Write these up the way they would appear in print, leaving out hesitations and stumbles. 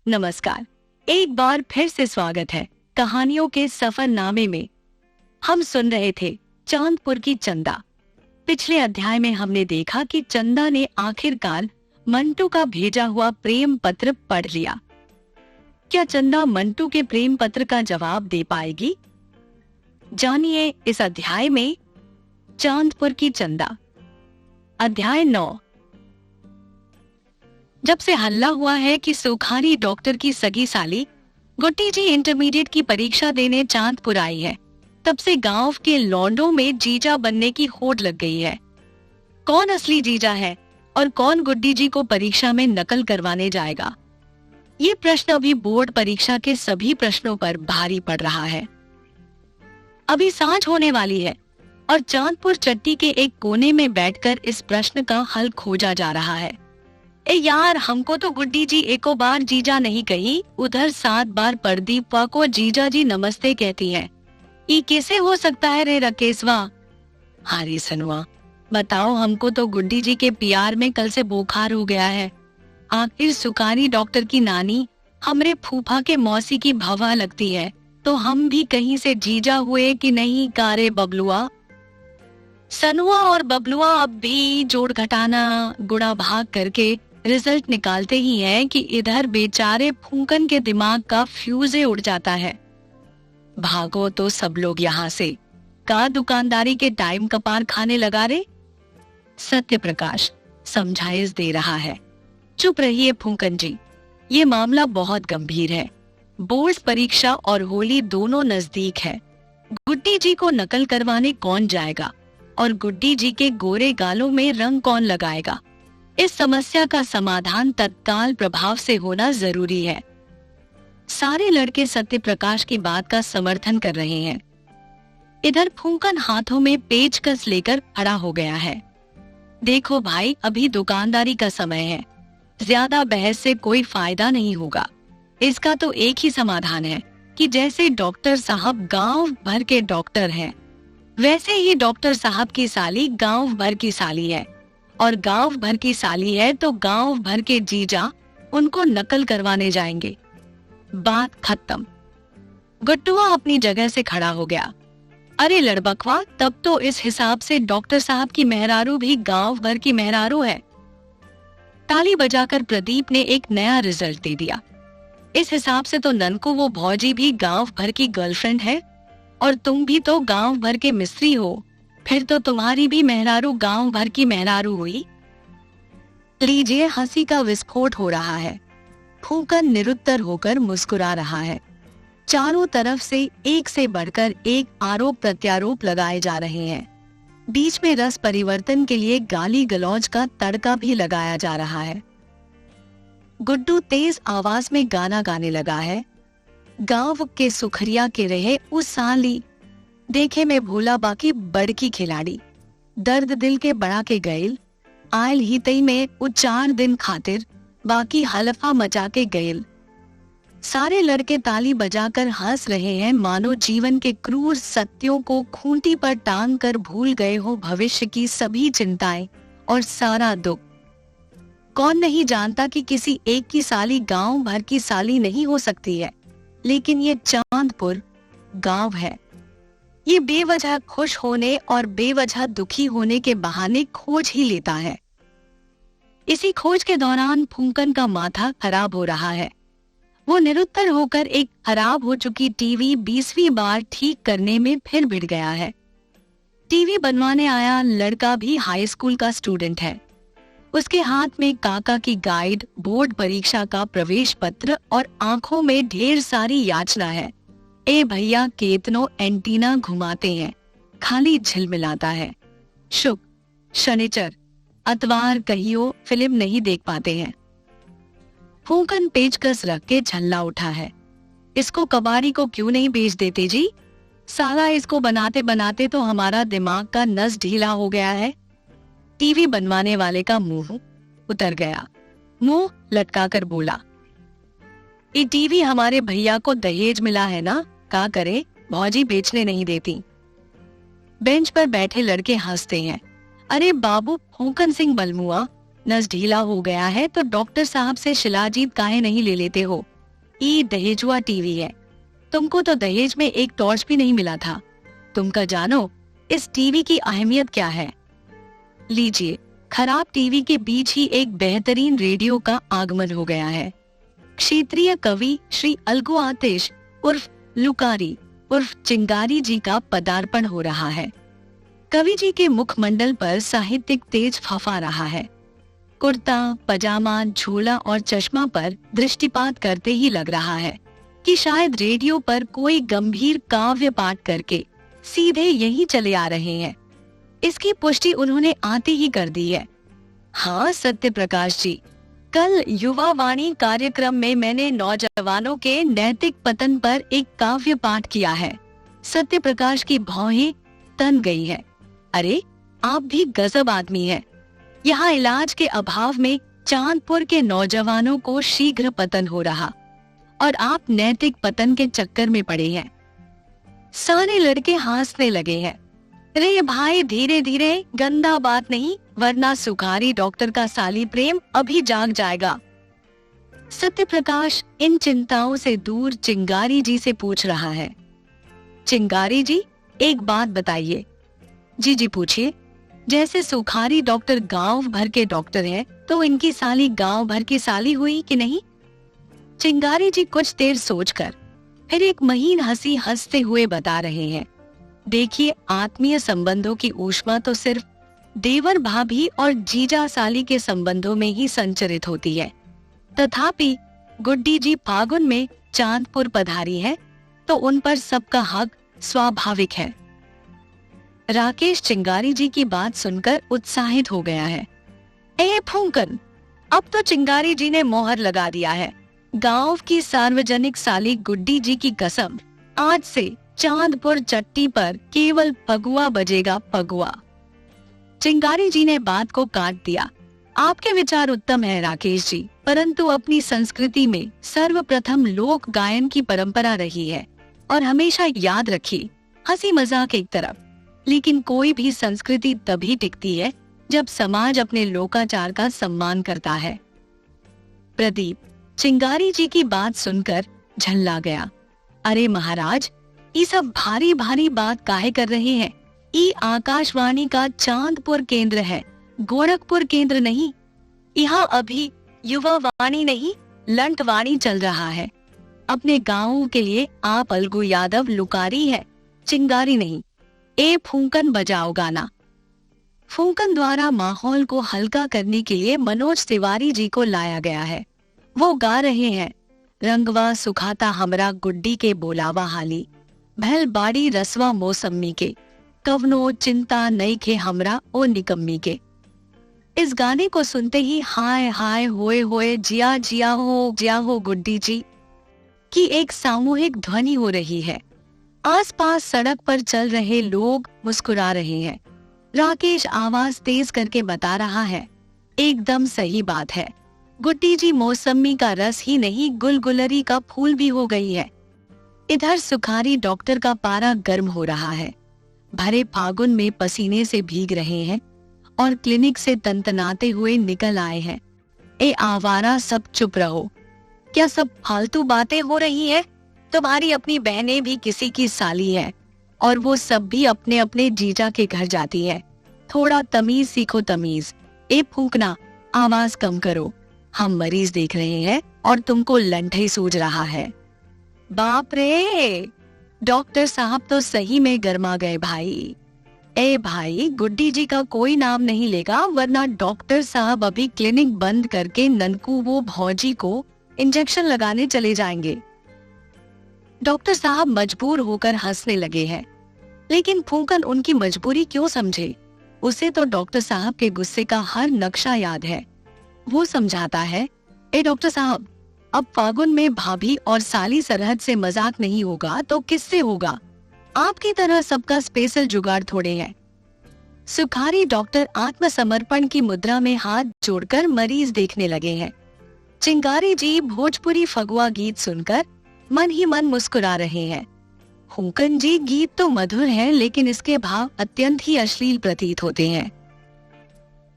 नमस्कार। एक बार फिर से स्वागत है कहानियों के सफरनामे में। हम सुन रहे थे चांदपुर की चंदा। पिछले अध्याय में हमने देखा कि चंदा ने आखिरकार मंटू का भेजा हुआ प्रेम पत्र पढ़ लिया। क्या चंदा मंटू के प्रेम पत्र का जवाब दे पाएगी? जानिए इस अध्याय में चांदपुर की चंदा। अध्याय 9। जब से हल्ला हुआ है कि सुखारी डॉक्टर की सगी साली गुड्डी जी इंटरमीडिएट की परीक्षा देने चांदपुर आई है, तब से गांव के लौंडों में जीजा बनने की होड़ लग गई है। कौन असली जीजा है और कौन गुड्डी जी को परीक्षा में नकल करवाने जाएगा? ये प्रश्न अभी बोर्ड परीक्षा के सभी प्रश्नों पर भारी पड़ रहा है। अभी सांझ होने वाली है और चांदपुर चट्टी के एक कोने में बैठकर इस प्रश्न का हल खोजा जा रहा है। ए यार, हमको तो गुड्डी जी एको बार जीजा नहीं कही, उधर 7 बार प्रदीपवा को जीजा जी नमस्ते कहती है। ये कैसे हो सकता है रे रकेशवा? हारी सनवा, बताओ, हमको तो गुड्डी जी के प्यार में कल से बुखार हो गया है। आखिर सुखारी डॉक्टर की नानी हमरे फूफा के मौसी की भवा लगती है, तो हम भी कहीं से जीजा हुए कि नहीं कारे बबलुआ? सनुआ और बबलुआ अब भी जोड़ घटाना गुणा भाग करके रिजल्ट निकालते ही हैं कि इधर बेचारे फूकन के दिमाग का फ्यूजे उड़ जाता है। भागो तो सब लोग यहाँ से, का दुकानदारी के टाइम कपार खाने लगा रे। सत्य प्रकाश समझाइश दे रहा है। चुप रहिए फूकन जी, ये मामला बहुत गंभीर है। बोर्ड परीक्षा और होली दोनों नजदीक है। गुड्डी जी को नकल करवाने कौन जाएगा और गुड्डी जी के गोरे गालों में रंग कौन लगाएगा? इस समस्या का समाधान तत्काल प्रभाव से होना जरूरी है। सारे लड़के सत्य प्रकाश की बात का समर्थन कर रहे हैं। इधर फूकन हाथों में पेचकस लेकर खड़ा हो गया है। देखो भाई, अभी दुकानदारी का समय है, ज्यादा बहस से कोई फायदा नहीं होगा। इसका तो एक ही समाधान है कि जैसे डॉक्टर साहब गांव भर के डॉक्टर हैं, वैसे ही डॉक्टर साहब की साली गांव भर की साली है, और गांव भर की साली है तो गांव भर के जीजा उनको नकल करवाने जाएंगे। बात खत्म। गुड्डुआ अपनी जगह से खड़ा हो गया। अरे लड़बकवा, तब तो इस हिसाब से डॉक्टर साहब की मेहरारू भी गांव भर की मेहरारू है। ताली बजाकर प्रदीप ने एक नया रिजल्ट दे दिया। इस हिसाब से तो ननको वो भौजी भी गांव भर की गर्लफ्रेंड है, और तुम भी तो गांव भर के मिस्त्री हो, फिर तो तुम्हारी भी मेहरारू गांव भर की मेहरारू हुई। लीजिए, हंसी का विस्फोट हो रहा है। फूकन निरुत्तर होकर मुस्कुरा रहा है। चारों तरफ से एक से बढ़कर एक आरोप प्रत्यारोप लगाए जा रहे हैं। बीच में रस परिवर्तन के लिए गाली गलौज का तड़का भी लगाया जा रहा है। गुड्डू तेज आवाज में गाना गाने लगा है। गांव के सुखरिया के रहे उस साली, देखे में भूला बाकी बड़की खिलाड़ी, दर्द दिल के बड़ा के गईल, आयल ही तई में उ 4 दिन खातिर, बाकी हलफा मचा के गईल। सारे लड़के ताली बजाकर हंस रहे हैं, मानो जीवन के क्रूर सत्यों को खूंटी पर टांग कर भूल गए हो भविष्य की सभी चिंताएं और सारा दुख। कौन नहीं जानता कि किसी एक की साली गांव भर की साली नहीं हो सकती है, लेकिन ये चांदपुर गांव है। ये बेवजह खुश होने और बेवजह दुखी होने के बहाने खोज ही लेता है। इसी खोज के दौरान फूकन का माथा खराब हो रहा है। वो निरुत्तर होकर एक खराब हो चुकी टीवी 20वीं बार ठीक करने में फिर भिड़ गया है। टीवी बनवाने आया लड़का भी हाई स्कूल का स्टूडेंट है। उसके हाथ में काका की गाइड, बोर्ड परीक्षा का प्रवेश पत्र और आंखों में ढेर सारी याचना है। ए भैया, केतनो एंटीना घुमाते हैं, खाली झिलमिलाता है। शुभ शनिचर अतवार कहियो फिल्म नहीं देख पाते हैं। फूकन पेचकस रख के झल्ला उठा है। इसको कबाड़ी को क्यों नहीं बेच देते जी? साला इसको बनाते बनाते तो हमारा दिमाग का नस ढीला हो गया है। टीवी बनवाने वाले का मुंह उतर गया। मुंह लटकाकर बोला, ये टीवी हमारे भैया को दहेज मिला है ना, का करे, भौजी बेचने नहीं देती। बेंच पर बैठे लड़के हंसते हैं। अरे बाबू फूकन सिंह बलमुआ, नस ढीला हो गया है तो डॉक्टर साहब से शिलाजीत काहे नहीं ले लेते हो? दहेजुआ टीवी है। तुमको तो दहेज में एक टॉर्च भी नहीं मिला था। तुम का जानो इस टीवी की अहमियत क्या है? लीजिए, खराब टीवी के बीच ही एक बेहतरीन रेडियो का आगमन हो गया है। क्षेत्रीय कवि श्री अलगू आतिश उर्फ लुकारी उर्फ चिंगारी जी का पदार्पण हो रहा है। कवि जी के मुखमंडल पर साहित्यिक तेज फफा रहा है। कुर्ता, पजामा, झोला और चश्मा पर दृष्टिपात करते ही लग रहा है कि शायद रेडियो पर कोई गंभीर काव्य पाठ करके सीधे यही चले आ रहे हैं। इसकी पुष्टि उन्होंने आते ही कर दी है। हाँ सत्य प्रकाश जी, कल युवा वाणी कार्यक्रम में मैंने नौजवानों के नैतिक पतन पर एक काव्य पाठ किया है। सत्य प्रकाश की भौहें तन गई है। अरे आप भी गजब आदमी हैं। यहाँ इलाज के अभाव में चांदपुर के नौजवानों को शीघ्र पतन हो रहा और आप नैतिक पतन के चक्कर में पड़े हैं। सारे लड़के हंसने लगे हैं। रे भाई, धीरे धीरे, गंदा बात नहीं, वरना सुखारी डॉक्टर का साली प्रेम अभी जाग जाएगा। सत्य प्रकाश इन चिंताओं से दूर चिंगारी जी से पूछ रहा है। चिंगारी जी, एक बात बताइए। जी जी पूछिए। जैसे सुखारी डॉक्टर गांव भर के डॉक्टर हैं, तो इनकी साली गांव भर की साली हुई कि नहीं? चिंगारी जी कुछ देर सोचकर फिर एक महीन हंसी हंसते हुए बता रहे हैं। देखिए, आत्मीय संबंधों की ऊष्मा तो सिर्फ देवर भाभी और जीजा साली के संबंधों में ही संचरित होती है। तथापि गुड्डी जी फागुन में चांदपुर पधारी है, तो उन पर सबका हक स्वाभाविक है। राकेश चिंगारी जी की बात सुनकर उत्साहित हो गया है। ए फूंकन, अब तो चिंगारी जी ने मोहर लगा दिया है। गांव की सार्वजनिक साली गुड्डी जी की कसम, आज से चांदपुर चट्टी पर केवल पगुआ बजेगा, पगुआ। चिंगारी जी ने बात को काट दिया। आपके विचार उत्तम है राकेश जी, परंतु अपनी संस्कृति में सर्वप्रथम लोक गायन की परंपरा रही है। और हमेशा याद रखिए, हंसी मजाक एक तरफ, लेकिन कोई भी संस्कृति तभी टिकती है जब समाज अपने लोकाचार का सम्मान करता है। प्रदीप चिंगारी जी की बात सुनकर झल्ला गया। अरे महाराज, ये सब भारी भारी बात काहे कर रहे हैं? ये आकाशवाणी का चांदपुर केंद्र है, गोरखपुर केंद्र नहीं। यहाँ अभी युवा वाणी नहीं, लंट वाणी चल रहा है। अपने गाँव के लिए आप अलगू यादव लुकारी है, चिंगारी नहीं। ए फूंकन, बजाओ गाना। फूंकन द्वारा माहौल को हल्का करने के लिए मनोज तिवारी जी को लाया गया है। वो गा रहे हैं, रंगवा सुखाता हमरा गुड्डी के बोलावा हाली, भैल बाड़ी रसवा मौसमी के, कवनो चिंता नई के हमरा ओ निकम्मी के। इस गाने को सुनते ही हाय हाय होए होए जिया जिया हो गुड्डी जी की एक सामूहिक ध्वनि हो रही है। आसपास सड़क पर चल रहे लोग मुस्कुरा रहे हैं। राकेश आवाज तेज करके बता रहा है, एकदम सही बात है। गुड्डी जी मौसमी का रस ही नहीं, गुलगुलरी का फूल भी हो गई है। इधर सुखारी डॉक्टर का पारा गर्म हो रहा है। भरे फागुन में पसीने से भीग रहे हैं और क्लिनिक से तनतनाते हुए निकल आए हैं। ए आवारा, सब चुप रहो। क्या सब फालतू बातें हो रही हैं? तुम्हारी अपनी बहनें भी किसी की साली है और वो सब भी अपने अपने जीजा के घर जाती है। थोड़ा तमीज सीखो, तमीज। ए फूंकना, आवाज कम करो, हम मरीज देख रहे हैं और तुमको लंठे सूझ रहा है। बाप रे, डॉक्टर साहब तो सही में गरमा गए भाई। ए भाई, गुड्डी जी का कोई नाम नहीं लेगा, वरना डॉक्टर साहब अभी क्लिनिक बंद करके ननकू वो भौजी को इंजेक्शन लगाने चले जाएंगे। डॉक्टर साहब मजबूर होकर हंसने लगे हैं, लेकिन फूंकन उनकी मजबूरी क्यों समझे? उसे तो डॉक्टर साहब के गुस्से का हर नक्शा याद है। वो समझाता है, ए डॉक्टर साहब, अब फागुन में भाभी और साली सरहद से मजाक नहीं होगा तो किससे होगा? आपकी तरह सबका स्पेशल जुगाड़ थोड़े है। सुखारी डॉक्टर आत्मसमर्पण की मुद्रा में हाथ जोड़कर मरीज देखने लगे हैं। चिंगारी जी भोजपुरी फगुआ गीत सुनकर मन ही मन मुस्कुरा रहे हैं। फूंकन जी, गीत तो मधुर है, लेकिन इसके भाव अत्यंत ही अश्लील प्रतीत होते हैं।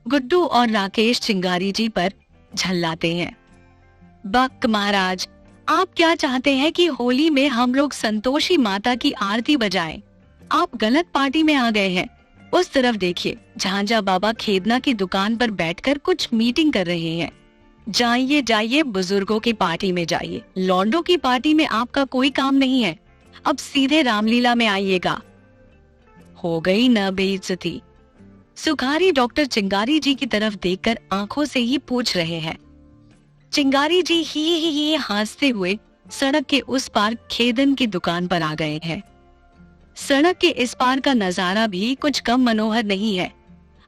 गुड्डू और राकेश चिंगारी जी पर झल्लाते हैं। बक महाराज, आप क्या चाहते हैं कि होली में हम लोग संतोषी माता की आरती बजाएं? आप गलत पार्टी में आ गए हैं। उस तरफ देखिए, झांझा बाबा खेदना की दुकान पर बैठकर कुछ मीटिंग कर रहे हैं। जाइए जाइए, बुजुर्गों की पार्टी में जाइए, लौंडों की पार्टी में आपका कोई काम नहीं है। अब सीधे रामलीला में आइएगा। हो गई न बेइज्जती। सुखारी डॉक्टर चिंगारी जी की तरफ देखकर आंखों से ही पूछ रहे हैं। चिंगारी जी ही हंसते हुए सड़क के उस पार खेदन की दुकान पर आ गए हैं। सड़क के इस पार का नजारा भी कुछ कम मनोहर नहीं है।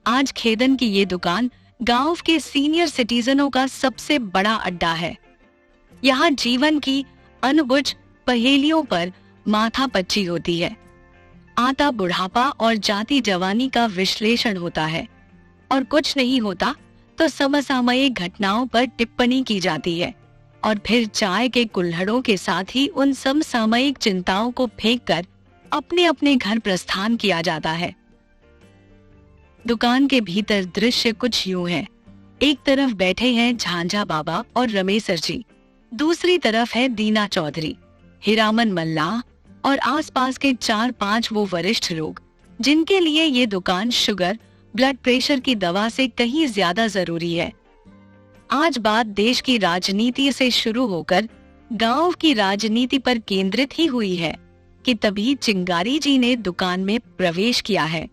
आज खेदन की ये दुकान गांव के सीनियर सिटीजनों का सबसे बड़ा अड्डा है। यहाँ जीवन की अनबुझ पहेलियों पर माथापच्ची होती है। आता बुढ़ापा और जाति जवानी का विश्लेषण होता है, और कुछ नहीं होता तो समसामयिक घटनाओं पर टिप्पणी की जाती है, और फिर चाय के कुल्हड़ों के साथ ही उन समसामयिक चिंताओं को फेंककर अपने अपने घर प्रस्थान किया जाता है। दुकान के भीतर दृश्य कुछ यूं है। एक तरफ बैठे हैं झांझा बाबा और रमेसर जी, दूसरी तरफ है दीना चौधरी, हीरामन मल्लाह और आसपास के 4-5 वो वरिष्ठ लोग जिनके लिए ये दुकान शुगर ब्लड प्रेशर की दवा से कहीं ज्यादा जरूरी है। आज बात देश की राजनीति से शुरू होकर गांव की राजनीति पर केंद्रित ही हुई है कि तभी चिंगारी जी ने दुकान में प्रवेश किया है।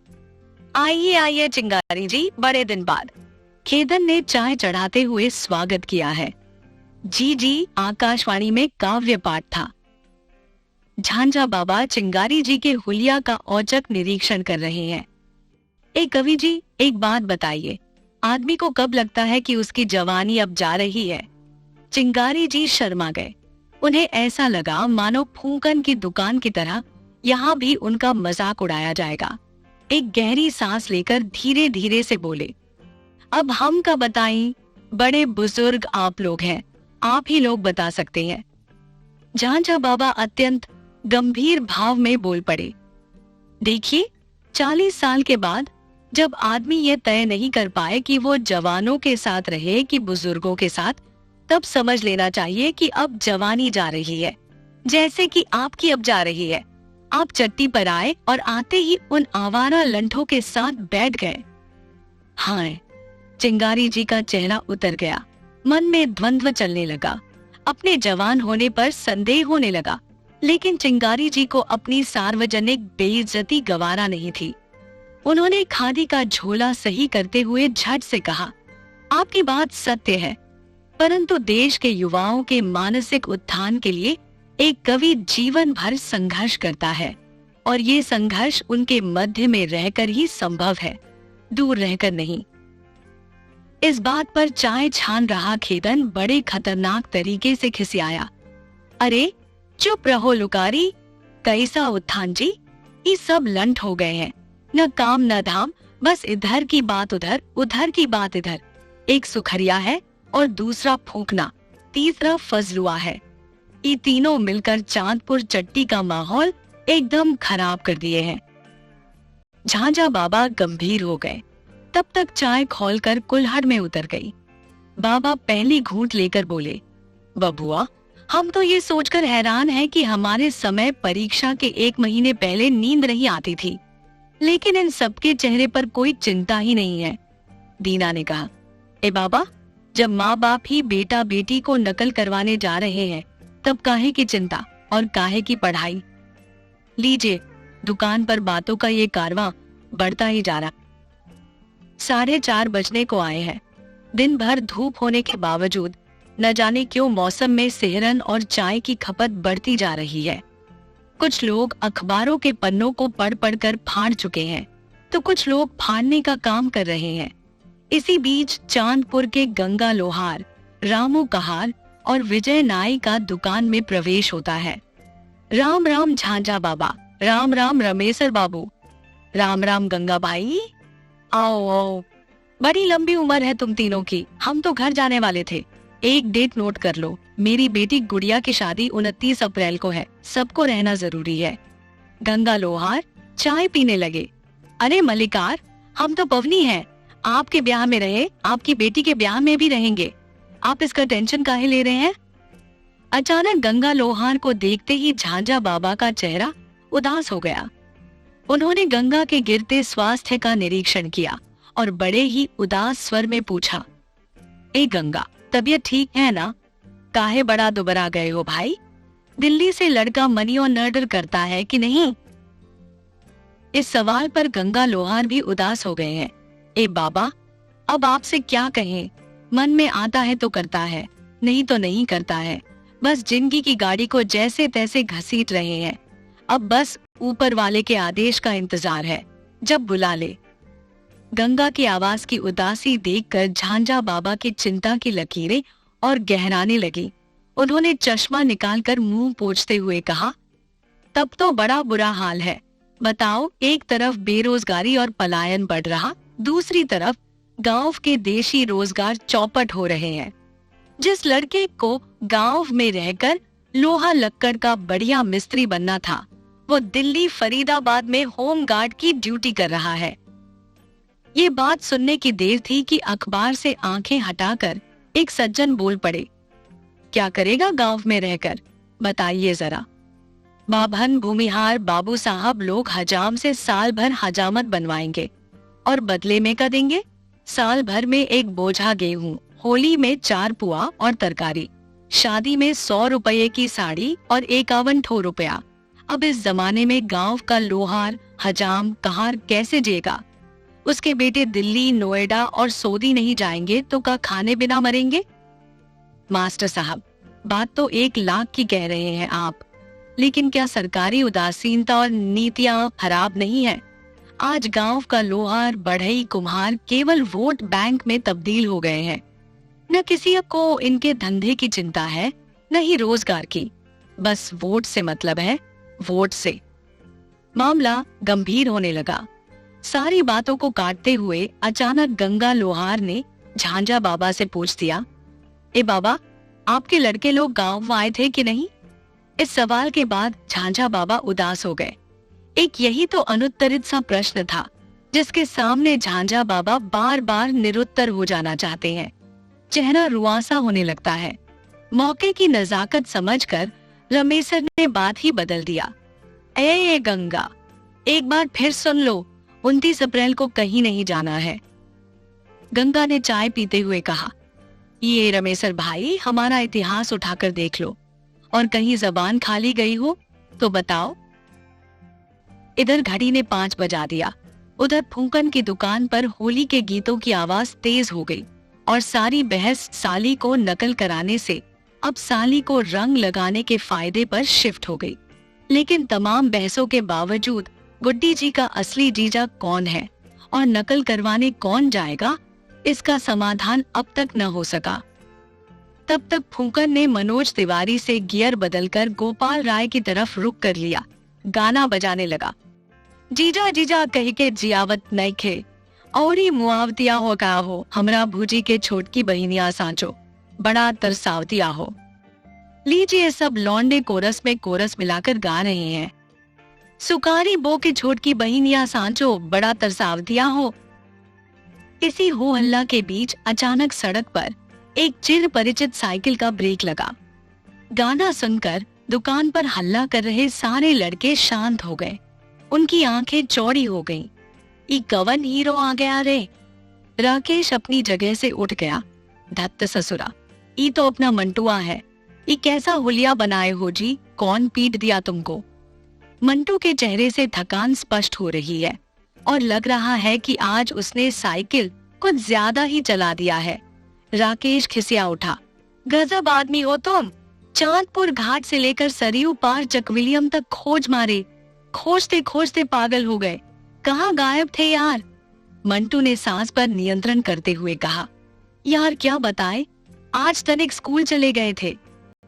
आइए आइए चिंगारी जी, बड़े दिन बाद। खेदन ने चाय चढ़ाते हुए स्वागत किया है। जी, आकाशवाणी में काव्य पाठ था। झांझा बाबा चिंगारी जी के हुलिया का औचक निरीक्षण कर रहे हैं। एक कवि जी, एक बात बताइए, आदमी को कब लगता है कि उसकी जवानी अब जा रही है? चिंगारी जी शर्मा गए। उन्हें ऐसा लगा मानो फूकन की दुकान की तरह यहाँ भी उनका मजाक उड़ाया जाएगा। एक गहरी सांस लेकर धीरे धीरे से बोले, अब हम का बताएं, बड़े बुजुर्ग आप लोग हैं, आप ही लोग बता सकते हैं। झांझा बाबा अत्यंत गंभीर भाव में बोल पड़े, देखिए, 40 साल के बाद जब आदमी ये तय नहीं कर पाए कि वो जवानों के साथ रहे कि बुजुर्गों के साथ, तब समझ लेना चाहिए कि अब जवानी जा रही है, जैसे कि आपकी अब जा रही है। आप चट्टी पर आए और आते ही उन आवारा लंठों के साथ बैठ गए। हाँ, चिंगारी जी का चेहरा उतर गया। मन में द्वंद्व चलने लगा। अपने जवान होने पर संदेह होने लगा, लेकिन चिंगारी जी को अपनी सार्वजनिक बेइज्जती गवारा नहीं थी। उन्होंने खादी का झोला सही करते हुए झट से कहा, आपकी बात सत्य है, परंतु देश के युवाओं के मानसिक उत्थान के लिए एक कवि जीवन भर संघर्ष करता है, और ये संघर्ष उनके मध्य में रहकर ही संभव है, दूर रहकर नहीं। इस बात पर चाय छान रहा खेदन बड़े खतरनाक तरीके से खिसियाया, अरे चुप रहो लुकारी, कैसा उत्थान जी, ये सब लंठ हो गए हैं, न काम न धाम, बस इधर की बात उधर, उधर की बात इधर। एक सुखरिया है और दूसरा फूकना, तीसरा फजलुआ है। ये तीनों मिलकर चांदपुर चट्टी का माहौल एकदम खराब कर दिए हैं। झांझा बाबा गंभीर हो गए। तब तक चाय खोलकर कुल्हड़ में उतर गई। बाबा पहली घूंट लेकर बोले, बबुआ, हम तो ये सोचकर हैरान हैं कि हमारे समय परीक्षा के 1 महीने पहले नींद नहीं आती थी, लेकिन इन सबके चेहरे पर कोई चिंता ही नहीं है। दीना ने कहा, ए बाबा, जब माँ बाप ही बेटा बेटी को नकल करवाने जा रहे हैं, तब काहे की चिंता और काहे की पढ़ाई। लीजिए, दुकान पर बातों का ये कारवां बढ़ता ही जा रहा। 4:30 बजने को आए हैं। दिन भर धूप होने के बावजूद न जाने क्यों मौसम में सेहरन और चाय की खपत बढ़ती जा रही है। कुछ लोग अखबारों के पन्नों को पढ़ पढ़कर फाड़ चुके हैं, तो कुछ लोग फाड़ने का काम कर रहे हैं। इसी बीच चांदपुर के गंगा लोहार, रामू कहार और विजय नाई का दुकान में प्रवेश होता है। राम राम झांझा बाबा, राम राम रमेसर बाबू, राम राम गंगा भाई, आओ आओ, बड़ी लंबी उम्र है तुम तीनों की। हम तो घर जाने वाले थे। एक डेट नोट कर लो, मेरी बेटी गुड़िया की शादी 29 अप्रैल को है, सबको रहना जरूरी है। गंगा लोहार चाय पीने लगे। अरे मलिकार, हम तो पवनी हैं, आपके ब्याह में रहे, आपकी बेटी के ब्याह में भी रहेंगे, आप इसका टेंशन काहे ले रहे हैं? अचानक गंगा लोहार को देखते ही झांझा बाबा का चेहरा उदास हो गया। उन्होंने गंगा के गिरते स्वास्थ्य का निरीक्षण किया और बड़े ही उदास स्वर में पूछा, ए गंगा, तबीयत ठीक है ना? काहे बड़ा दुबरा गए हो भाई? दिल्ली से लड़का मनी ऑर्डर करता है कि नहीं? इस सवाल पर गंगा लोहार भी उदास हो गए हैं। ए बाबा, अब आपसे क्या कहें? मन में आता है तो करता है, नहीं तो नहीं करता है। बस जिंदगी की गाड़ी को जैसे तैसे घसीट रहे हैं। अब बस ऊपर वाले के आदेश का इंतजार है, जब बुला ले। गंगा की आवाज की उदासी देखकर झांझा बाबा की चिंता की लकीरें और गहराने लगी। उन्होंने चश्मा निकालकर मुंह पोंछते हुए कहा, तब तो बड़ा बुरा हाल है। बताओ, एक तरफ बेरोजगारी और पलायन बढ़ रहा, दूसरी तरफ गांव के देशी रोजगार चौपट हो रहे हैं। जिस लड़के को गांव में रहकर लोहा लक्कड़ का बढ़िया मिस्त्री बनना था, वो दिल्ली फरीदाबाद में होम गार्ड की ड्यूटी कर रहा है। ये बात सुनने की देर थी कि अखबार से आंखें हटाकर एक सज्जन बोल पड़े, क्या करेगा गांव में रहकर, बताइए जरा। बाभन भूमिहार बाबू साहब लोग हजाम से साल भर हजामत बनवाएंगे और बदले में क्या देंगे? साल भर में एक बोझा गेहूं, होली में 4 पुआ और तरकारी, शादी में 100 रुपये की साड़ी और 51 ठो रुपया। अब इस जमाने में गांव का लोहार हजाम कहार कैसे जिएगा? उसके बेटे दिल्ली, नोएडा और सऊदी नहीं जाएंगे तो क्या खाने बिना मरेंगे? मास्टर साहब, बात तो 1 लाख की कह रहे हैं आप, लेकिन क्या सरकारी उदासीनता और नीतियां खराब नहीं है? आज गांव का लोहार, बढ़ई, कुम्हार केवल वोट बैंक में तब्दील हो गए हैं। न किसी को इनके धंधे की चिंता है, न ही रोजगार की। बस वोट से मतलब है, वोट से। मामला गंभीर होने लगा। सारी बातों को काटते हुए अचानक गंगा लोहार ने झांझा बाबा से पूछ दिया, ए बाबा, आपके लड़के लोग गांव आए थे कि नहीं? इस सवाल के बाद झांझा बाबा उदास हो गए। एक यही तो अनुत्तरित सा प्रश्न था, जिसके सामने झांझा बाबा बार बार निरुत्तर हो जाना चाहते हैं। चेहरा रुआसा होने लगता है। मौके की नजाकत समझकर रमेसर ने बात ही बदल दिया, ए गंगा, एक बार फिर सुन लो, 29 अप्रैल को कहीं नहीं जाना है। गंगा ने चाय पीते हुए कहा, ये रमेसर भाई, हमारा इतिहास उठाकर देख लो, और कहीं जबान खाली गई हो तो बताओ। इधर घड़ी ने 5 बजा दिया। उधर फूकन की दुकान पर होली के गीतों की आवाज तेज हो गई और सारी बहस साली को नकल कराने से अब साली को रंग लगाने के फायदे पर शिफ्ट हो गई। लेकिन तमाम बहसों के बावजूद गुड्डी जी का असली जीजा कौन है और नकल करवाने कौन जाएगा, इसका समाधान अब तक न हो सका। तब तक फूकन ने मनोज तिवारी से गियर बदलकर गोपाल राय की रुख रुक कर लिया। गाना बजाने लगा, जीजा जीजा कह के जियावत नइखे, और ही मुआवतिया हो का हो, हमरा भूजी के छोटकी बहिनिया सांचो, बड़ा तरसावतिया हो। लीजिए, सब लौंडे कोरस में कोरस मिलाकर गा रहे हैं, सुकारी बो के छोटकी बहिनिया सांचो, बड़ा तरसावतिया हो। इसी हो हल्ला के बीच अचानक सड़क पर एक चिर परिचित साइकिल का ब्रेक लगा। गाना सुनकर दुकान पर हल्ला कर रहे सारे लड़के शांत हो गए। उनकी आंखें चौड़ी हो गईं। ई कवन हीरो आ गया रे? राकेश अपनी जगह से उठ गया। धत्त ससुरा, ई तो अपना मंटुआ है। ई कैसा हुलिया बनाए हो जी, कौन पीट दिया तुमको? मंटू के चेहरे से थकान स्पष्ट हो रही है और लग रहा है कि आज उसने साइकिल कुछ ज्यादा ही चला दिया है। राकेश खिसिया उठा, गजब आदमी हो तुम। चांदपुर घाट से लेकर सरयू पार चकविलियम तक खोज मारे, खोजते खोजते पागल हो गए। कहाँ गायब थे यार? मंटू ने सांस पर नियंत्रण करते हुए कहा, यार क्या बताए, आज तनिक स्कूल चले गए थे।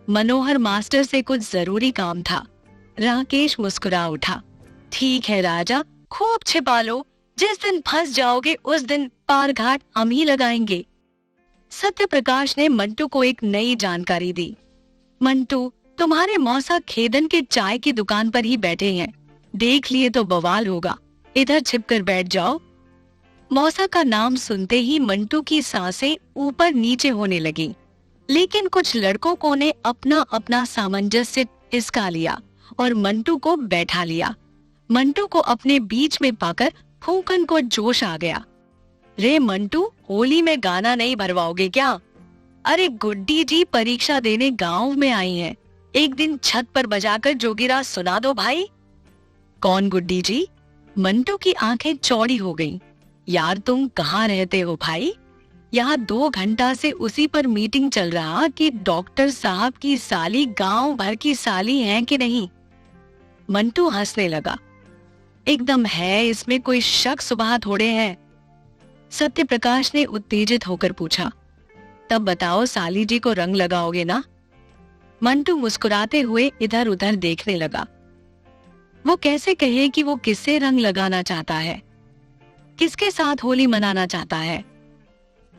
मनोहर मास्टर से कुछ जरूरी काम था। राकेश मुस्कुरा उठा, ठीक है राजा, खूब छिपा लो, जिस दिन फंस जाओगे उस दिन पार घाट हम ही लगाएंगे। सत्य प्रकाश ने मंटू को एक नई जानकारी दी। मंटू, तुम्हारे मौसा खेदन के चाय की दुकान पर ही बैठे हैं, देख लिए तो बवाल होगा, इधर छिपकर बैठ जाओ। मौसा का नाम सुनते ही मंटू की सांसें ऊपर नीचे होने लगी। लेकिन कुछ लड़कों को ने अपना अपना सामंजस्य इसका लिया और मंटू को बैठा लिया। मंटू को अपने बीच में पाकर फूकन को जोश आ गया। रे मंटू, होली में गाना नहीं भरवाओगे क्या? अरे गुड्डी जी परीक्षा देने गांव में आई हैं, एक दिन छत पर बजाकर जोगिरा सुना दो भाई। कौन गुड्डी जी? मंटू की आंखें चौड़ी हो गईं। यार तुम कहाँ रहते हो भाई? यहाँ 2 घंटा से उसी पर मीटिंग चल रहा कि डॉक्टर साहब की साली गांव भर की साली है कि नहीं। मंटू हंसने लगा। एकदम है, इसमें कोई शक सुबह थोड़े है। सत्य प्रकाश ने उत्तेजित होकर पूछा, तब बताओ साली जी को रंग लगाओगे ना? मंटू मुस्कुराते हुए इधर उधर देखने लगा। वो कैसे कहे कि वो किससे रंग लगाना चाहता है, किसके साथ होली मनाना चाहता है?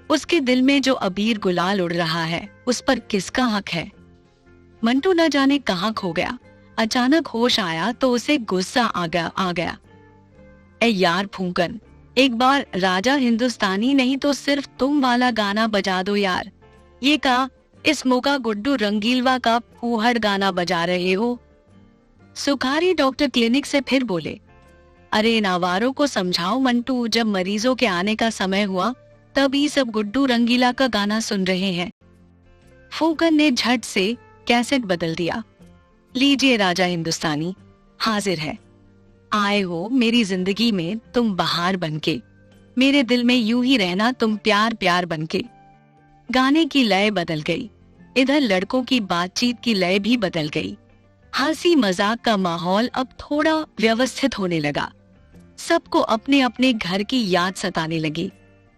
उसके दिल में जो अबीर गुलाल उड़ रहा है उस पर किसका हक है? मंटू न जाने कहाँ खो गया। अचानक होश आया तो उसे गुस्सा आ गया। ए यार फूंकन, एक बार राजा हिंदुस्तानी नहीं तो सिर्फ तुम वाला गाना बजा दो यार। ये कहा इस मौका गुड्डू रंगीलवा का फूहड़ गाना बजा रहे हो। सुखारी डॉक्टर क्लिनिक से फिर बोले, अरे इन आवारों को समझाओ मंटू, जब मरीजों के आने का समय हुआ तभी सब गुड्डू रंगीला का गाना सुन रहे हैं। फूकन ने झट से कैसेट बदल दिया। लीजिए राजा हिंदुस्तानी हाजिर है। आए हो मेरी जिंदगी में तुम बहार बनके, मेरे दिल में यूं ही रहना तुम प्यार प्यार बनके। गाने की लय बदल गई। इधर लड़कों की बातचीत की लय भी बदल गई। हंसी मजाक का माहौल अब थोड़ा व्यवस्थित होने लगा। सबको अपने अपने घर की याद सताने लगी।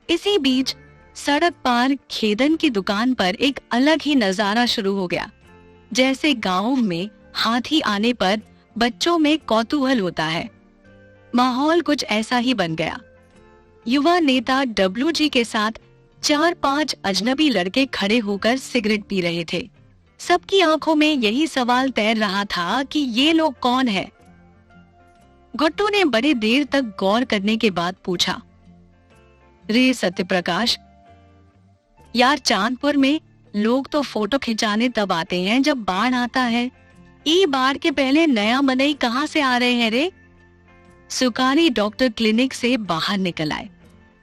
इसी बीच सड़क पार खेदन की दुकान पर एक अलग ही नजारा शुरू हो गया। जैसे गांव में हाथी आने पर बच्चों में कौतूहल होता है, माहौल कुछ ऐसा ही बन गया। युवा नेता डब्ल्यू जी के साथ 4-5 अजनबी लड़के खड़े होकर सिगरेट पी रहे थे। सबकी आंखों में यही सवाल तैर रहा था कि ये लोग कौन है। गुड्डू ने बड़ी देर तक गौर करने के बाद पूछा, रे सत्यप्रकाश, यार चांदपुर में लोग तो फोटो खिंचाने तब आते हैं जब बाढ़ आता है। ई बाढ़ के पहले नया मनई कहाँ से आ रहे हैं रे? सुखारी डॉक्टर क्लिनिक से बाहर निकल आए।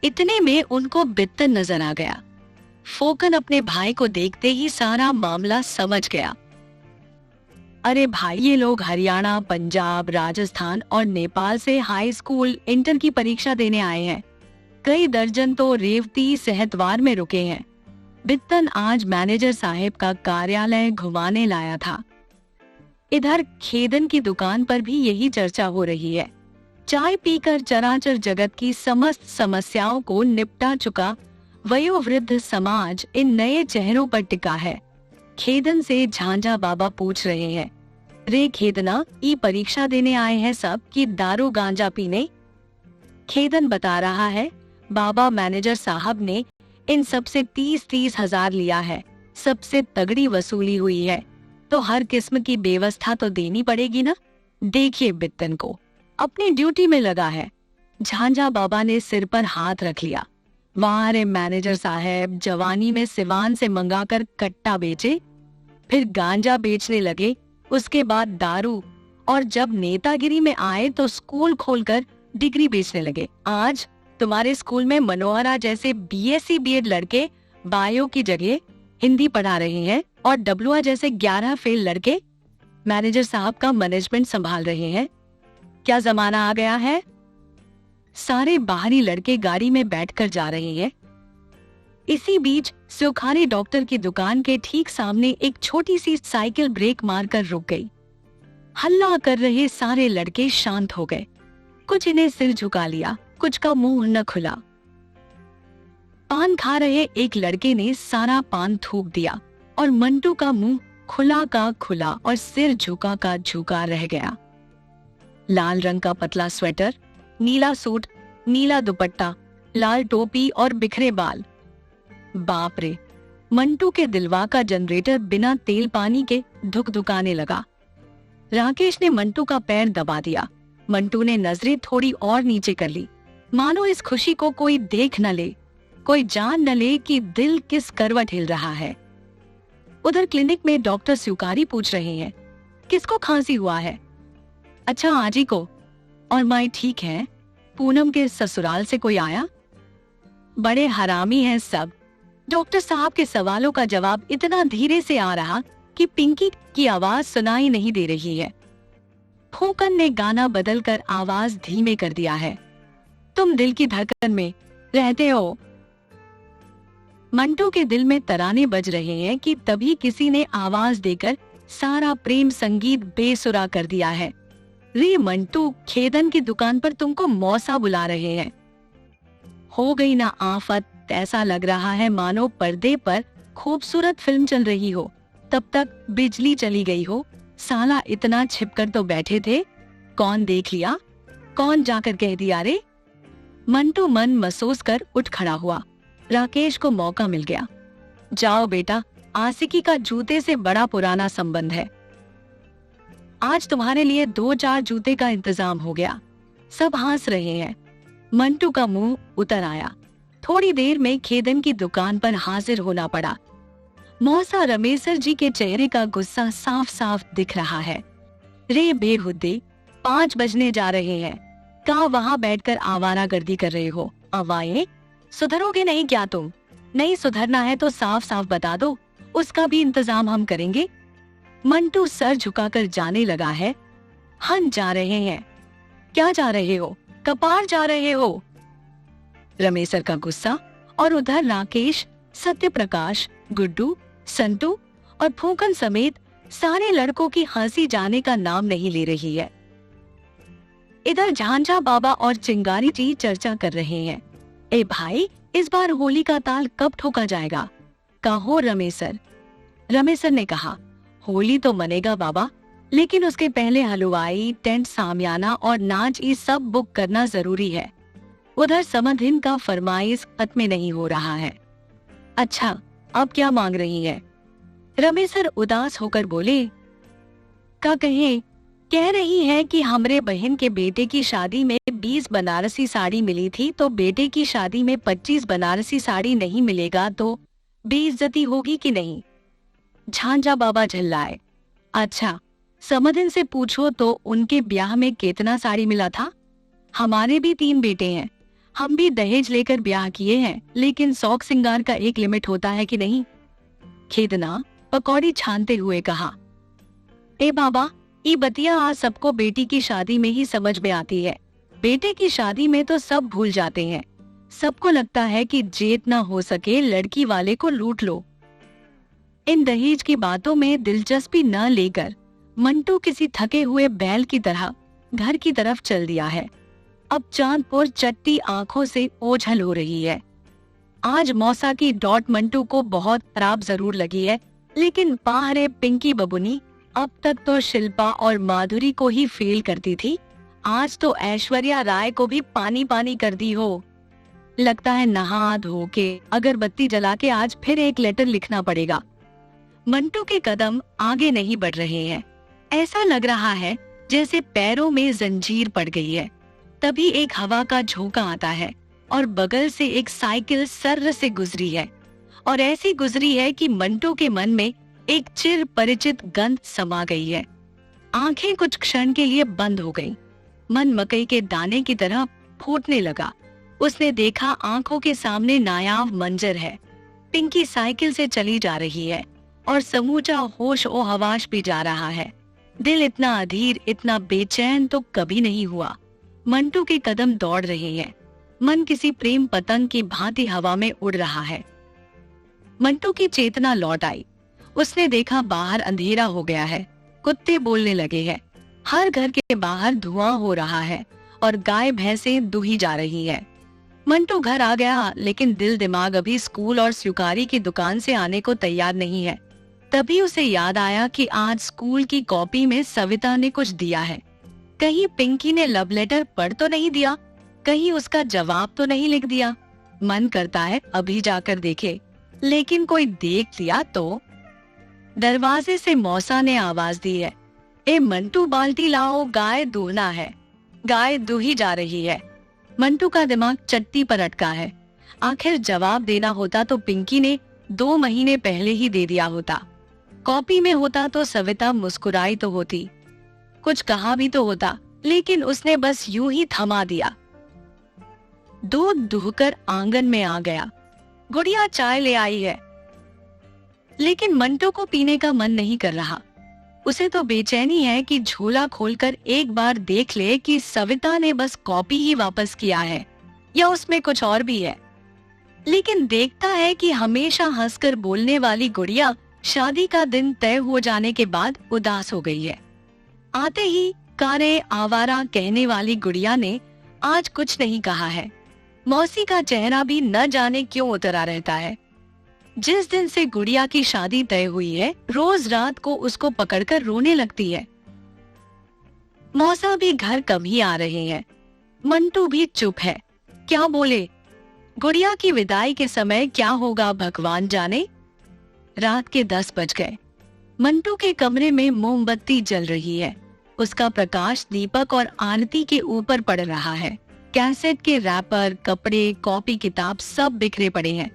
इतने में उनको बित्तन नजर आ गया। फोकन अपने भाई को देखते ही सारा मामला समझ गया। अरे भाई, ये लोग हरियाणा, पंजाब, राजस्थान और नेपाल से हाई स्कूल इंटर की परीक्षा देने आए हैं। कई दर्जन तो रेवती सेहतवार में रुके हैं। बित्तन आज मैनेजर साहब का कार्यालय घुमाने लाया था। इधर खेदन की दुकान पर भी यही चर्चा हो रही है। चाय पीकर चराचर जगत की समस्त समस्याओं को निपटा चुका वयोवृद्ध समाज इन नए चेहरों पर टिका है। खेदन से झांझा बाबा पूछ रहे हैं, रे खेदना, ई परीक्षा देने आए हैं सब कि दारू गांजा पीने? खेदन बता रहा है, बाबा मैनेजर साहब ने इन सब से 30-30 हजार लिया है। सबसे तगड़ी वसूली हुई है तो हर किस्म की व्यवस्था तो देनी पड़ेगी ना। देखिए बित्तन को अपनी ड्यूटी में लगा है। झांझा बाबा ने सिर पर हाथ रख लिया। वहां रे मैनेजर साहब जवानी में सिवान से मंगाकर कट्टा बेचे, फिर गांजा बेचने लगे, उसके बाद दारू, और जब नेतागिरी में आए तो स्कूल खोलकर डिग्री बेचने लगे। आज तुम्हारे स्कूल में मनोहरा जैसे बीएससी बीएड लड़के बायो की जगह हिंदी पढ़ा रहे हैं और डब्लुआ जैसे 11 फेल लड़के मैनेजर साहब का मैनेजमेंट संभाल रहे हैं। क्या जमाना आ गया है। सारे बाहरी लड़के गाड़ी में बैठकर जा रहे हैं। इसी बीच सुखारी डॉक्टर की दुकान के ठीक सामने एक छोटी सी साइकिल ब्रेक मारकर रुक गई। हल्ला कर रहे सारे लड़के शांत हो गए। कुछ इन्हें सिर झुका लिया, कुछ का मुंह न खुला। पान खा रहे एक लड़के ने सारा पान थूक दिया और मंटू का मुंह खुला का खुला और सिर झुका का झुका रह गया। लाल रंग का पतला स्वेटर, नीला सूट, नीला दुपट्टा, लाल टोपी और बिखरे बाल। बाप रे, मंटू के दिलवा का जनरेटर बिना तेल पानी के धुक धुकाने लगा। राकेश ने मंटू का पैर दबा दिया। मंटू ने नजरें थोड़ी और नीचे कर ली, मानो इस खुशी को कोई देख न ले, कोई जान न ले कि दिल किस करवट हिल रहा है। उधर क्लिनिक में डॉक्टर स्वीकारी पूछ रहे हैं, किसको खांसी हुआ है? अच्छा, आजी को। और माई ठीक है? पूनम के ससुराल से कोई आया? बड़े हरामी हैं सब। डॉक्टर साहब के सवालों का जवाब इतना धीरे से आ रहा कि पिंकी की आवाज सुनाई नहीं दे रही है। फूकन ने गाना बदलकर आवाज धीमे कर दिया है। तुम दिल की धड़कन में रहते हो। मंटू के दिल में तराने बज रहे हैं कि तभी किसी ने आवाज देकर सारा प्रेम संगीत बेसुरा कर दिया है। रे मंटू, खेदन की दुकान पर तुमको मौसा बुला रहे हैं। हो गई ना आफत, ऐसा लग रहा है मानो पर्दे पर खूबसूरत फिल्म चल रही हो, तब तक बिजली चली गई हो। साला इतना छिपकर तो बैठे थे, कौन देख लिया? कौन जाकर कह दिया रे? मंटू मन महसूस कर उठ खड़ा हुआ। राकेश को मौका मिल गया। जाओ बेटा, आशिकी का जूते से बड़ा पुराना संबंध है। आज तुम्हारे लिए 2-4 जूते का इंतजाम हो गया। सब हंस रहे हैं। मंटू का मुंह उतर आया। थोड़ी देर में खेदन की दुकान पर हाजिर होना पड़ा। मौसा रमेशर जी के चेहरे का गुस्सा साफ साफ दिख रहा है। रे बेहुद्दे, 5 बजने जा रहे हैं, कहा वहां बैठकर आवारागर्दी कर रहे हो? अवाए, सुधरोगे नहीं क्या तुम? नहीं सुधरना है तो साफ साफ बता दो, उसका भी इंतजाम हम करेंगे। मंटू सर झुकाकर जाने लगा है। हम जा रहे हैं। क्या जा रहे हो? कपार जा रहे हो? रमेशर का गुस्सा, और उधर राकेश, सत्य प्रकाश, गुड्डू, संटू और फूकन समेत सारे लड़कों की हंसी जाने का नाम नहीं ले रही है। इधर झांझा बाबा और चिंगारी जी चर्चा कर रहे हैं। ए भाई, इस बार होली का ताल कब ठोका जाएगा? कहो रमेशर। रमेशर ने कहा, होली तो मनेगा बाबा, लेकिन उसके पहले हलवाई, टेंट, सामियाना और नाच ये सब बुक करना जरूरी है। उधर समधिन का फरमाइश खत्म नहीं हो रहा है। अच्छा, अब क्या मांग रही है? रमेशर उदास होकर बोले। का कहे, कह रही है कि हमरे बहन के बेटे की शादी में 20 बनारसी साड़ी मिली थी, तो बेटे की शादी में 25 बनारसी साड़ी नहीं मिलेगा तो बेइज्जती होगी कि नहीं? झांझा बाबा झल्लाए। अच्छा, समधिन से पूछो तो उनके ब्याह में कितना साड़ी मिला था? हमारे भी 3 बेटे हैं, हम भी दहेज लेकर ब्याह किए हैं, लेकिन शौक सिंगार का एक लिमिट होता है कि नहीं? खेदना पकौड़ी छानते हुए कहा। ए बाबा, ये बतिया आज सबको बेटी की शादी में ही समझ में आती है। बेटे की शादी में तो सब भूल जाते हैं। सबको लगता है कि जितना हो सके लड़की वाले को लूट लो। इन दहेज की बातों में दिलचस्पी न लेकर मंटू किसी थके हुए बैल की तरह घर की तरफ चल दिया है। अब चांदपुर चट्टी आंखों से ओझल हो रही है। आज मौसा की डॉट मंटू को बहुत खराब जरूर लगी है, लेकिन पाहरे पिंकी बबुनी अब तक तो शिल्पा और माधुरी को ही फेल करती थी, आज तो ऐश्वर्या राय को भी पानी पानी कर दी हो। लगता है नहा धो के अगरबत्ती जला के आज फिर एक लेटर लिखना पड़ेगा। मंटू के कदम आगे नहीं बढ़ रहे हैं। ऐसा लग रहा है जैसे पैरों में जंजीर पड़ गई है। तभी एक हवा का झोंका आता है और बगल से एक साइकिल सर्र से गुजरी है, और ऐसी गुजरी है कि मंटू के मन में एक चिर परिचित गंध समा गई है। आंखें कुछ क्षण के लिए बंद हो गईं। मन मकई के दाने की तरह फूटने लगा। उसने देखा आंखों के सामने नायाब मंजर है। पिंकी साइकिल से चली जा रही है और समूचा होश ओ हवाश भी जा रहा है। दिल इतना अधीर, इतना बेचैन तो कभी नहीं हुआ। मंटू के कदम दौड़ रहे हैं। मन किसी प्रेम पतंग की भांति हवा में उड़ रहा है। मंटू की चेतना लौट आई। उसने देखा बाहर अंधेरा हो गया है। कुत्ते बोलने लगे हैं। हर घर के बाहर धुआं हो रहा है और गाय भैंसें दूही जा रही है। मंटू घर आ गया, लेकिन दिल दिमाग अभी स्कूल और स्वीकारी की दुकान से आने को तैयार नहीं है। तभी उसे याद आया कि आज स्कूल की कॉपी में सविता ने कुछ दिया है। कहीं पिंकी ने लव लेटर पढ़ तो नहीं दिया, कहीं उसका जवाब तो नहीं लिख दिया। मन करता है अभी जाकर देखे, लेकिन कोई देख लिया तो। दरवाजे से मौसा ने आवाज दी है, ए मंटू बाल्टी लाओ, गाय दूहना है। गाय दूही जा रही है। मंटू का दिमाग चट्टी पर अटका है। आखिर जवाब देना होता तो पिंकी ने 2 महीने पहले ही दे दिया होता। कॉपी में होता तो सविता मुस्कुराई तो होती, कुछ कहा भी तो होता, लेकिन उसने बस यूं ही थमा दिया। दूध दुहकर आंगन में आ गया। गुड़िया चाय ले आई है। लेकिन मंटू को पीने का मन नहीं कर रहा। उसे तो बेचैनी है कि झोला खोलकर एक बार देख ले कि सविता ने बस कॉपी ही वापस किया है या उसमें कुछ और भी है। लेकिन देखता है कि हमेशा हंसकर बोलने वाली गुड़िया शादी का दिन तय हो जाने के बाद उदास हो गई है। आते ही कारे आवारा कहने वाली गुड़िया ने आज कुछ नहीं कहा है। मौसी का चेहरा भी न जाने क्यों उतरा रहता है। जिस दिन से गुड़िया की शादी तय हुई है, रोज रात को उसको पकड़कर रोने लगती है। मौसा भी घर कम ही आ रहे हैं। मंटू भी चुप है, क्या बोले। गुड़िया की विदाई के समय क्या होगा भगवान जाने। रात के 10 बज गए। मंटू के कमरे में मोमबत्ती जल रही है। उसका प्रकाश दीपक और आरती के ऊपर पड़ रहा है। कैसेट के रैपर, कपड़े, कॉपी, किताब सब बिखरे पड़े हैं।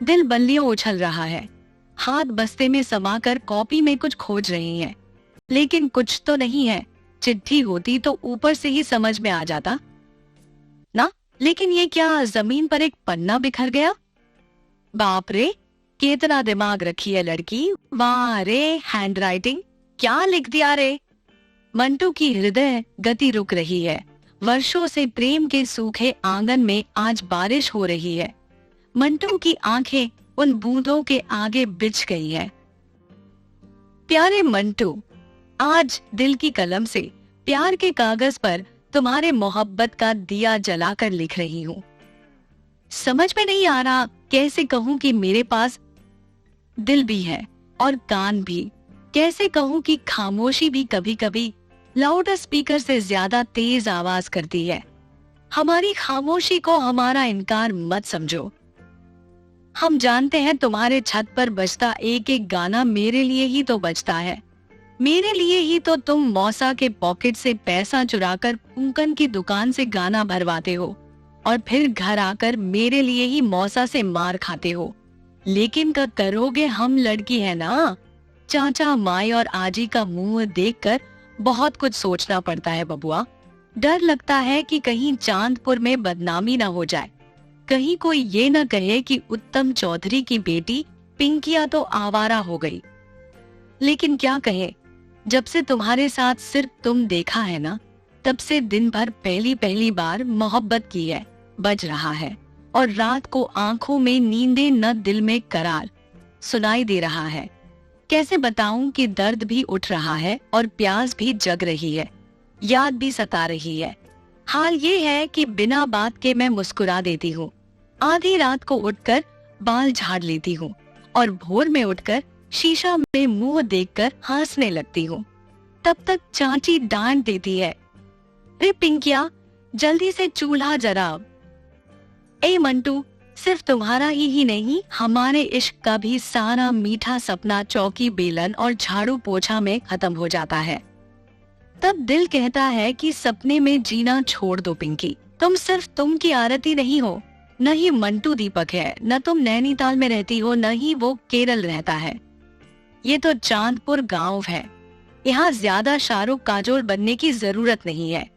दिल बल्लियों उछल रहा है। हाथ बस्ते में समाकर कॉपी में कुछ खोज रही है, लेकिन कुछ तो नहीं है। चिट्ठी होती तो ऊपर से ही समझ में आ जाता ना। लेकिन ये क्या, जमीन पर एक पन्ना बिखर गया। बाप रे, कितना दिमाग रखी है लड़की। वाह रे, हैंडराइटिंग क्या लिख दिया रे। मंटू की हृदय गति रुक रही है। वर्षों से प्रेम के सूखे आंगन में आज बारिश हो रही है। मंटू की आंखें उन बूंदों के आगे बिछ गई है। प्यारे मंटू, आज दिल की कलम से प्यार के कागज पर तुम्हारे मोहब्बत का दिया जलाकर लिख रही हूँ। समझ में नहीं आ रहा कैसे कहूँ कि मेरे पास दिल भी है और कान भी। कैसे कहूँ कि खामोशी भी कभी कभी लाउड स्पीकर से ज्यादा तेज आवाज करती है। हमारी खामोशी को हमारा इनकार मत समझो। हम जानते हैं तुम्हारे छत पर बजता एक एक गाना मेरे लिए ही तो बजता है। मेरे लिए ही तो तुम मौसा के पॉकेट से पैसा चुराकर फूंकन की दुकान से गाना भरवाते हो और फिर घर आकर मेरे लिए ही मौसा से मार खाते हो। लेकिन क्या करोगे, हम लड़की है ना। चाचा, माई और आजी का मुंह देखकर बहुत कुछ सोचना पड़ता है बबुआ। डर लगता है कि कहीं चांदपुर में बदनामी न हो जाए। कहीं कोई ये न कहे कि उत्तम चौधरी की बेटी पिंकिया तो आवारा हो गई। लेकिन क्या कहे, जब से तुम्हारे साथ सिर्फ तुम देखा है ना, तब से दिन भर पहली पहली बार मोहब्बत की है बज रहा है। और रात को आंखों में नींदें न दिल में करार सुनाई दे रहा है। कैसे बताऊं कि दर्द भी उठ रहा है और प्यास भी जग रही है, याद भी सता रही है। हाल ये है कि बिना बात के मैं मुस्कुरा देती हूँ। आधी रात को उठकर बाल झाड़ लेती हूँ और भोर में उठकर शीशा में मुंह देखकर हंसने लगती हूँ। तब तक चाची डांट देती है, रे पिंकिया, जल्दी से चूल्हा जरा। ए मंटू, सिर्फ तुम्हारा ही नहीं, हमारे इश्क का भी सारा मीठा सपना चौकी, बेलन और झाड़ू पोछा में खत्म हो जाता है। तब दिल कहता है कि सपने में जीना छोड़ दो पिंकी। तुम सिर्फ तुम की आरती नहीं हो, न ही मंटू दीपक है, न तुम नैनीताल में रहती हो, न ही वो केरल रहता है। ये तो चांदपुर गांव है। यहाँ ज्यादा शाहरुख काजोल बनने की जरूरत नहीं है।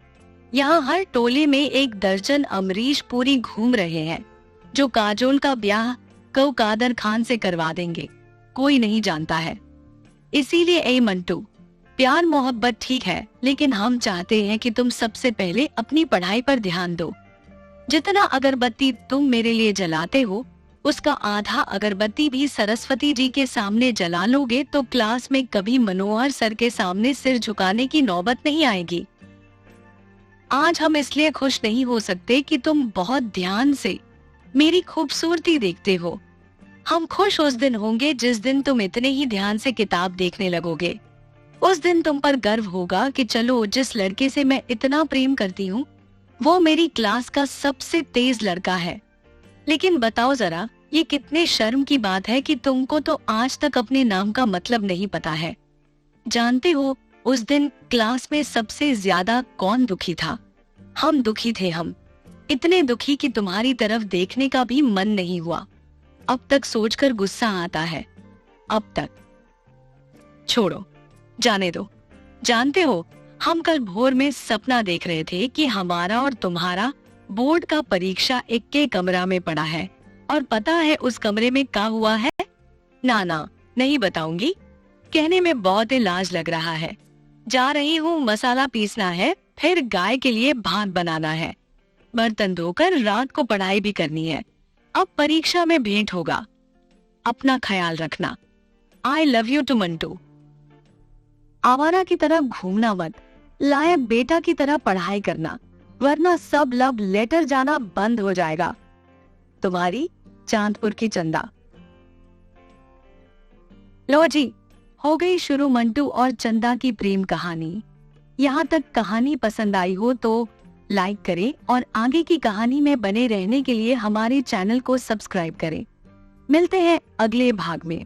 यहाँ हर टोले में 1 दर्जन अमरीश पुरी घूम रहे हैं जो काजोल का ब्याह कादर खान से करवा देंगे। कोई नहीं जानता है। इसीलिए ए मंटू, प्यार मोहब्बत ठीक है, लेकिन हम चाहते हैं कि तुम सबसे पहले अपनी पढ़ाई पर ध्यान दो। जितना अगरबत्ती तुम मेरे लिए जलाते हो, उसका आधा अगरबत्ती भी सरस्वती जी के सामने जला लोगे तो क्लास में कभी मनोहर सर के सामने सिर झुकाने की नौबत नहीं आएगी। आज हम इसलिए खुश नहीं हो सकते कि तुम बहुत ध्यान से मेरी खूबसूरती देखते हो। हम खुश उस दिन होंगे जिस दिन तुम इतने ही ध्यान से किताब देखने लगोगे। उस दिन तुम पर गर्व होगा कि चलो, जिस लड़के से मैं इतना प्रेम करती हूँ वो मेरी क्लास का सबसे तेज लड़का है। लेकिन बताओ जरा, ये कितने शर्म की बात है कि तुमको तो आज तक अपने नाम का मतलब नहीं पता है। जानते हो, उस दिन क्लास में सबसे ज्यादा कौन दुखी था? हम दुखी थे। हम इतने दुखी कि तुम्हारी तरफ देखने का भी मन नहीं हुआ। अब तक सोचकर गुस्सा आता है। अब तक छोड़ो, जाने दो। जानते हो, हम कल भोर में सपना देख रहे थे कि हमारा और तुम्हारा बोर्ड का परीक्षा एक के कमरा में पड़ा है। और पता है उस कमरे में क्या हुआ है? ना ना, नहीं बताऊंगी। कहने में बहुत ही लाज लग रहा है। जा रही हूँ, मसाला पीसना है, फिर गाय के लिए भात बनाना है, बर्तन धोकर रात को पढ़ाई भी करनी है। अब परीक्षा में भेंट होगा। अपना ख्याल रखना। I love you too Mantu. आवारा की तरह घूमना मत, लायक बेटा की तरह पढ़ाई करना, वरना सब लव लेटर जाना बंद हो जाएगा। तुम्हारी चांदपुर की चंदा। लो जी, हो गई शुरू मंटू और चंदा की प्रेम कहानी। यहाँ तक कहानी पसंद आई हो तो लाइक करें और आगे की कहानी में बने रहने के लिए हमारे चैनल को सब्सक्राइब करें। मिलते हैं अगले भाग में।